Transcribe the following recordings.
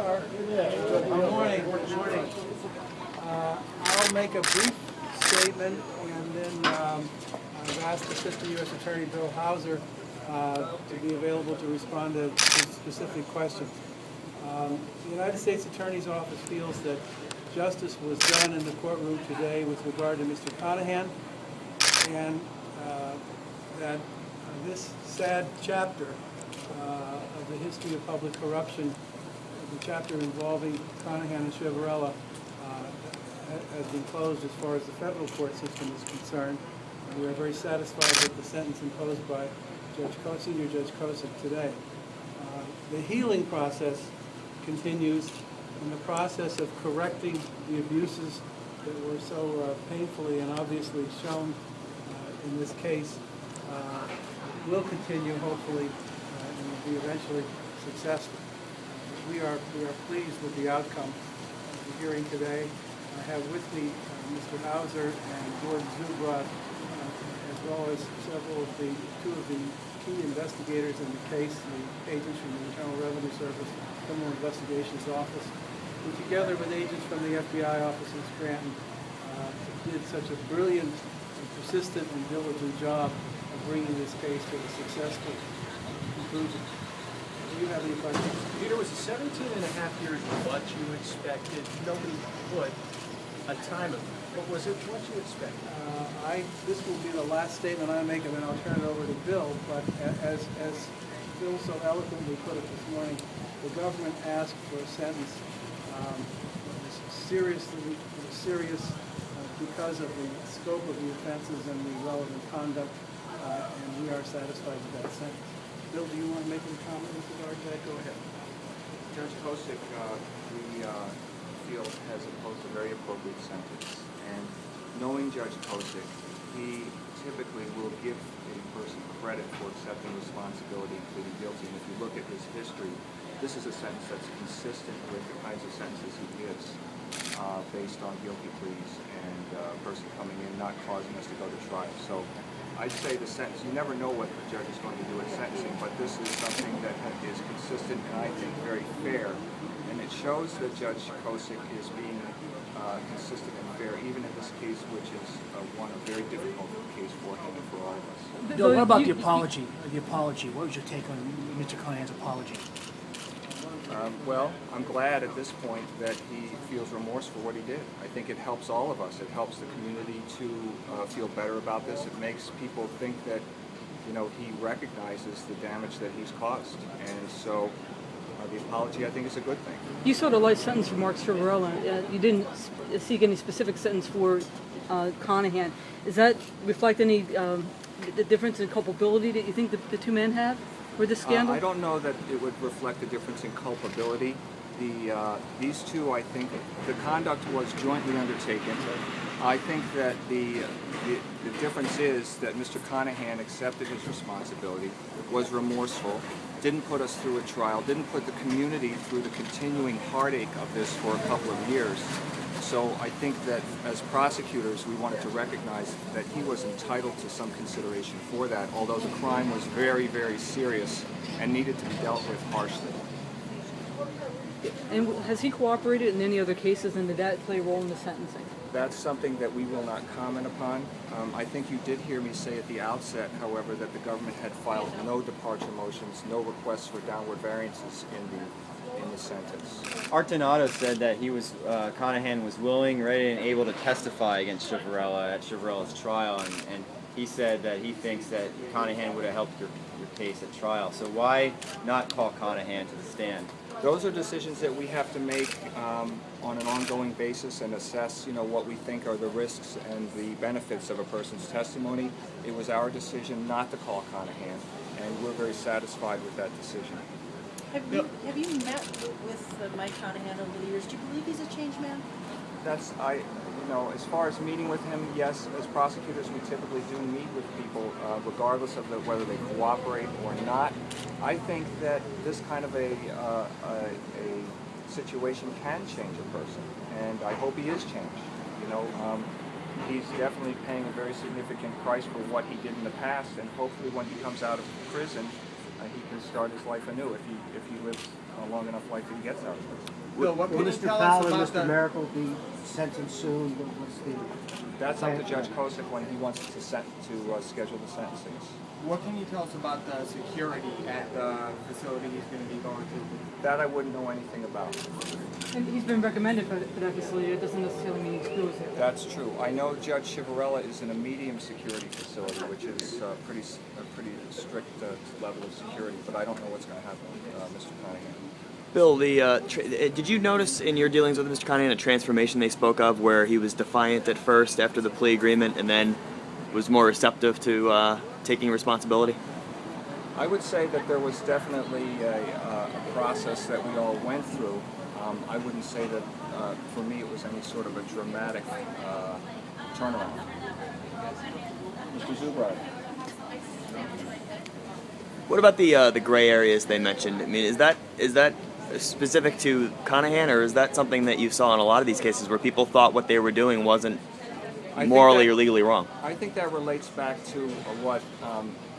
are. Good morning. Good morning. I'll make a brief statement, and then I've asked Assistant U.S. Attorney Bill Hauser to be available to respond to specific questions. The United States Attorney's Office feels that justice was done in the courtroom today with regard to Mr. Conahan, and that this sad chapter of the history of public corruption, the chapter involving Conahan and Chiavarella, has been closed as far as the federal court system is concerned. We are very satisfied with the sentence imposed by Senior Judge Kosick today. The healing process continues in the process of correcting the abuses that were so painfully and obviously shown in this case. Will continue, hopefully, and will be eventually successful. We are pleased with the outcome of the hearing today. I have with me Mr. Hauser and Gordon Zubrod, as well as two of the key investigators in the case, the agents from the Internal Revenue Service, Criminal Investigations Office, who together with agents from the FBI office in Scranton did such a brilliant, and persistent, and diligent job of bringing this case to a successful conclusion. Do you have any questions? Peter, was 17 and a half years what you expected? Nobody put a time of it, but was it what you expected? This will be the last statement I make, and then I'll turn it over to Bill. But as Bill so eloquently put it this morning, the government asked for a sentence that was serious because of the scope of the offenses and the relevant conduct, and we are satisfied with that sentence. Bill, do you want to make any comment with regard to that? Go ahead. Judge Kosick, we feel, has imposed a very appropriate sentence. And knowing Judge Kosick, he typically will give a person credit for accepting responsibility and pleading guilty. And if you look at his history, this is a sentence that's consistent with the kinds of sentences he gives based on guilty pleas and a person coming in not causing us to go to trial. So I'd say the sentence, you never know what the judge is going to do at sentencing, but this is something that is consistent and I think very fair. And it shows that Judge Kosick is being consistent and fair, even in this case, which is one a very difficult case for him and for all of us. Bill, what about the apology? What was your take on Mr. Conahan's apology? Well, I'm glad at this point that he feels remorse for what he did. I think it helps all of us. It helps the community to feel better about this. It makes people think that, he recognizes the damage that he's caused. And so the apology, I think, is a good thing. You sought a life sentence for Mark Chiavarella. You didn't seek any specific sentence for Conahan. Does that reflect any the difference in culpability that you think the two men have for this scandal? I don't know that it would reflect a difference in culpability. These two, I think, the conduct was jointly undertaken. I think that the difference is that Mr. Conahan accepted his responsibility, was remorseful, didn't put us through a trial, didn't put the community through the continuing heartache of this for a couple of years. So I think that as prosecutors, we wanted to recognize that he was entitled to some consideration for that, although the crime was very, very serious and needed to be dealt with harshly. And has he cooperated in any other cases, and did that play a role in the sentencing? That's something that we will not comment upon. I think you did hear me say at the outset, however, that the government had filed no departure motions, no requests for downward variances in the sentence. Art Donato said that Conahan was willing, ready, and able to testify against Chiavarella at Chiavarella's trial, and he said that he thinks that Conahan would have helped your case at trial. So why not call Conahan to the stand? Those are decisions that we have to make on an ongoing basis and assess, what we think are the risks and the benefits of a person's testimony. It was our decision not to call Conahan, and we're very satisfied with that decision. Have you met with Mike Conahan over the years? Do you believe he's a changed man? As far as meeting with him, yes, as prosecutors we typically do meet with people regardless of whether they cooperate or not. I think that this kind of a situation can change a person, and I hope he is changed. He's definitely paying a very significant price for what he did in the past, and hopefully when he comes out of prison, he can start his life anew if he lives a long enough life that he gets out of prison. Bill, what Will can you Mr. tell Powell us and about Mr. the... Miracle be sentenced soon? What's the... That's up to Judge Kosick when he wants to schedule the sentencing. What can you tell us about the security at the facility he's going to be going to? That I wouldn't know anything about. And he's been recommended for that facility. It doesn't necessarily mean he goes there. That's true. I know Judge Chivarella is in a medium security facility, which is a pretty strict level of security, but I don't know what's going to happen with Mr. Conahan. Bill, did you notice in your dealings with Mr. Conahan a transformation they spoke of where he was defiant at first after the plea agreement and then was more receptive to taking responsibility? I would say that there was definitely a process that we all went through. I wouldn't say that for me it was any sort of a dramatic turnaround. Mr. Zubrod. What about the gray areas they mentioned? I mean, is that specific to Conahan, or is that something that you saw in a lot of these cases where people thought what they were doing wasn't morally or legally wrong? I think that relates back to what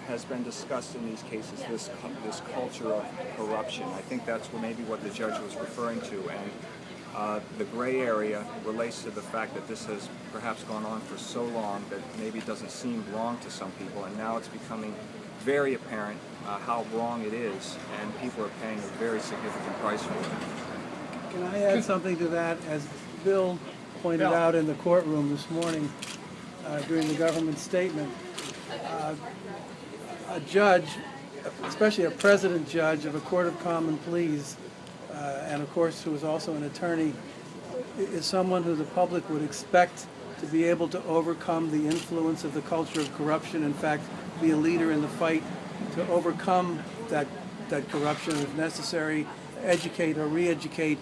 has been discussed in these cases, this culture of corruption. I think that's maybe what the judge was referring to, and the gray area relates to the fact that this has perhaps gone on for so long that maybe it doesn't seem wrong to some people, and now it's becoming very apparent how wrong it is, and people are paying a very significant price for it. Can I add something to that? As Bill pointed out in the courtroom this morning during the government statement, a judge, especially a president judge of a court of common pleas, and of course who is also an attorney, is someone who the public would expect to be able to overcome the influence of the culture of corruption, in fact, be a leader in the fight to overcome that corruption if necessary, educate or re-educate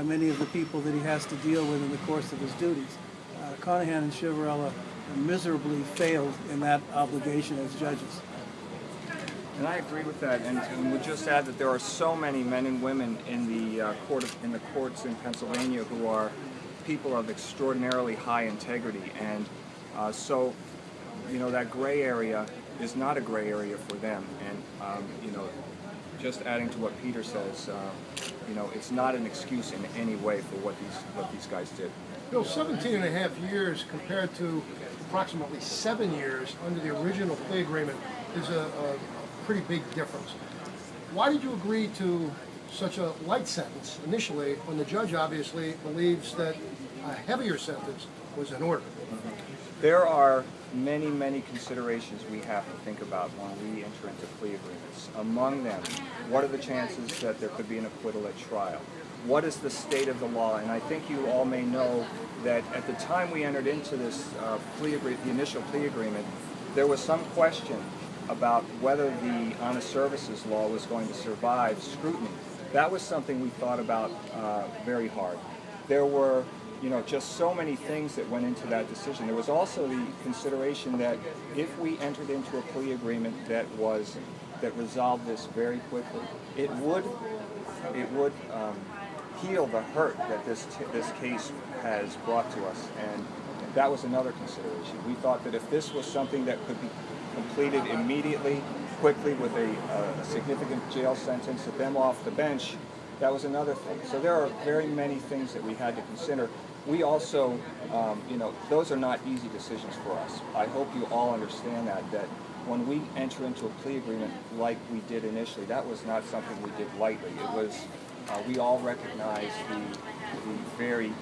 many of the people that he has to deal with in the course of his duties. Conahan and Chivarella miserably failed in that obligation as judges. And I agree with that, and would just add that there are so many men and women in the courts in Pennsylvania who are people of extraordinarily high integrity, and so that gray area is not a gray area for them. And just adding to what Peter says, it's not an excuse in any way for what these guys did. Bill, 17 and a half years compared to approximately 7 years under the original plea agreement is a pretty big difference. Why did you agree to such a light sentence initially when the judge obviously believes that a heavier sentence was in order? There are many, many considerations we have to think about when we enter into plea agreements. Among them, what are the chances that there could be an acquittal at trial? What is the state of the law? And I think you all may know that at the time we entered into this the initial plea agreement, there was some question about whether the honest services law was going to survive scrutiny. That was something we thought about very hard. There were just so many things that went into that decision. There was also the consideration that if we entered into a plea agreement that resolved this very quickly, it would heal the hurt that this case has brought to us, and that was another consideration. We thought that if this was something that could be completed immediately, quickly, with a significant jail sentence, to them off the bench, that was another thing. So there are very many things that we had to consider. We also, those are not easy decisions for us. I hope you all understand that when we enter into a plea agreement like we did initially, that was not something we did lightly. It was, we all recognize the very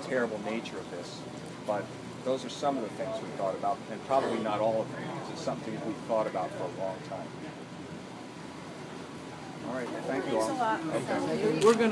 terrible nature of this, but those are some of the things we thought about, and probably not all of them, because it's something we thought about for a long time. All right, thank you all. Thanks a lot. Okay. We're going